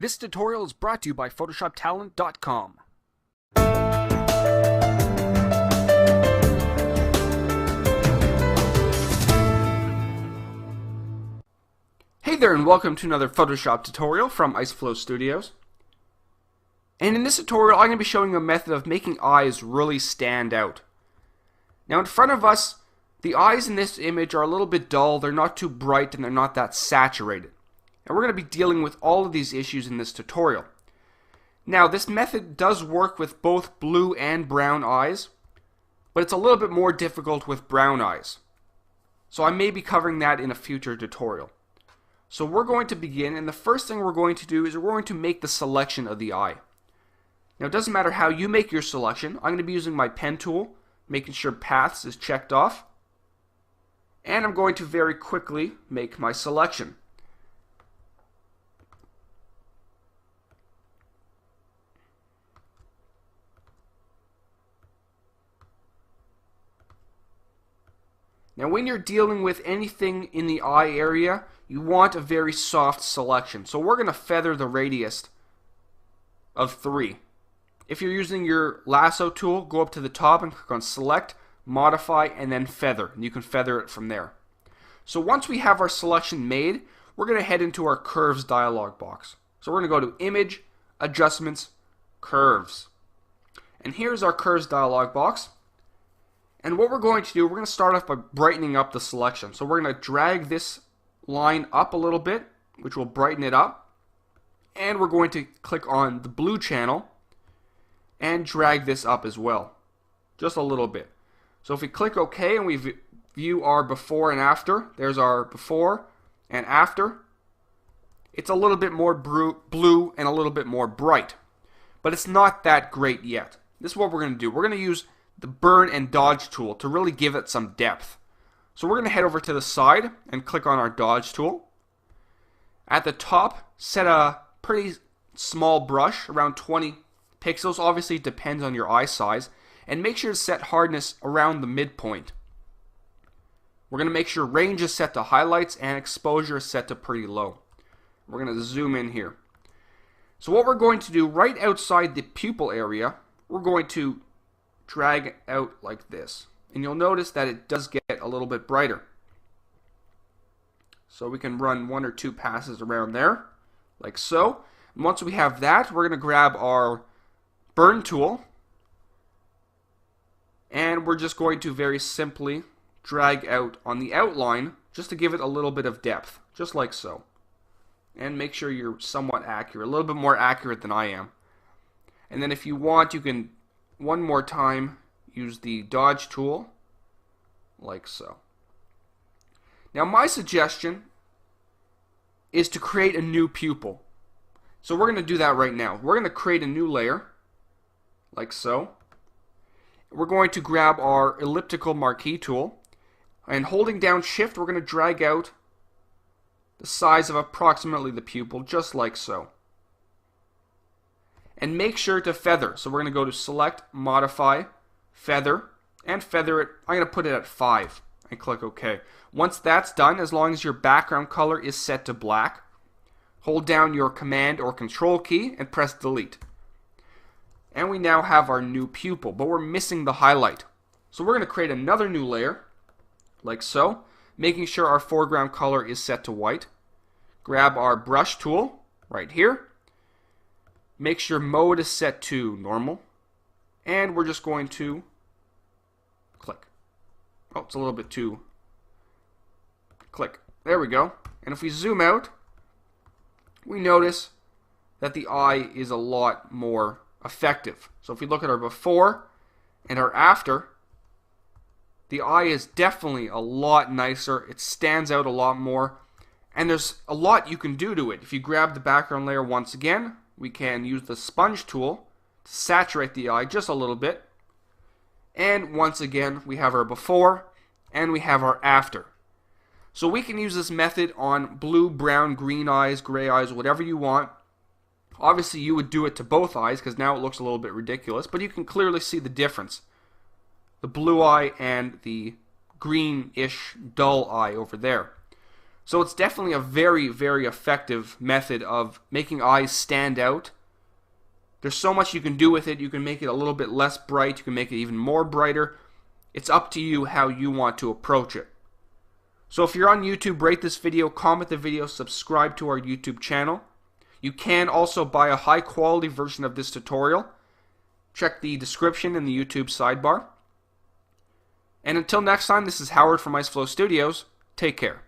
This tutorial is brought to you by PhotoshopTalent.com. Hey there, and welcome to another Photoshop tutorial from IceFlow Studios. And in this tutorial, I'm going to be showing you a method of making eyes really stand out. Now in front of us, the eyes in this image are a little bit dull, they're not too bright, and they're not that saturated. And we're going to be dealing with all of these issues in this tutorial. Now this method does work with both blue and brown eyes, but it's a little bit more difficult with brown eyes. So I may be covering that in a future tutorial. So we're going to begin, and the first thing we're going to do is we're going to make the selection of the eye. Now it doesn't matter how you make your selection. I'm going to be using my pen tool, making sure paths is checked off. And I'm going to very quickly make my selection. Now when you're dealing with anything in the eye area, you want a very soft selection. So we're going to feather the radius of 3. If you're using your lasso tool, go up to the top and click on Select, Modify, and then Feather. And you can feather it from there. So once we have our selection made, we're going to head into our Curves dialog box. So we're going to go to Image, Adjustments, Curves. And here's our Curves dialog box. And what we're going to do, we're going to start off by brightening up the selection. So we're going to drag this line up a little bit, which will brighten it up. And we're going to click on the blue channel and drag this up as well, just a little bit. So if we click OK and we view our before and after, there's our before and after. It's a little bit more blue and a little bit more bright, but it's not that great yet. This is what we're going to do. We're going to use the burn and dodge tool to really give it some depth. So we're going to head over to the side and click on our dodge tool. At the top, set a pretty small brush, around 20 pixels. Obviously it depends on your eye size. And make sure to set hardness around the midpoint. We're going to make sure range is set to highlights and exposure is set to pretty low. We're going to zoom in here. So what we're going to do right outside the pupil area, we're going to drag out like this. And you'll notice that it does get a little bit brighter. So we can run 1 or 2 passes around there, like so. And once we have that, we're going to grab our burn tool. And we're just going to very simply drag out on the outline just to give it a little bit of depth, just like so. And make sure you're somewhat accurate, a little bit more accurate than I am. And then if you want, you can one more time use the dodge tool, like so. Now my suggestion is to create a new pupil. So we're going to do that right now. We're going to create a new layer, like so. We're going to grab our elliptical marquee tool, and holding down shift, we're going to drag out the size of approximately the pupil, just like so. And make sure to feather. So we're going to go to Select, Modify, Feather, and feather it. I'm going to put it at 5 and click OK. Once that's done, as long as your background color is set to black, hold down your Command or Control key and press Delete. And we now have our new pupil, but we're missing the highlight. So we're going to create another new layer, like so, making sure our foreground color is set to white. Grab our brush tool right here. Make sure mode is set to normal. And we're just going to click. Oh, it's a little bit too... Click. There we go. And if we zoom out, we notice that the eye is a lot more effective. So if we look at our before and our after, the eye is definitely a lot nicer. It stands out a lot more. And there's a lot you can do to it. If you grab the background layer once again, we can use the sponge tool to saturate the eye just a little bit. And once again, we have our before and we have our after. So we can use this method on blue, brown, green eyes, gray eyes, whatever you want. Obviously you would do it to both eyes because now it looks a little bit ridiculous, but you can clearly see the difference. The blue eye and the greenish dull eye over there. So it's definitely a very, very effective method of making eyes stand out. There's so much you can do with it. You can make it a little bit less bright. You can make it even more brighter. It's up to you how you want to approach it. So if you're on YouTube, rate this video, comment the video, subscribe to our YouTube channel. You can also buy a high quality version of this tutorial. Check the description in the YouTube sidebar. And until next time, this is Howard from IceFlow Studios. Take care.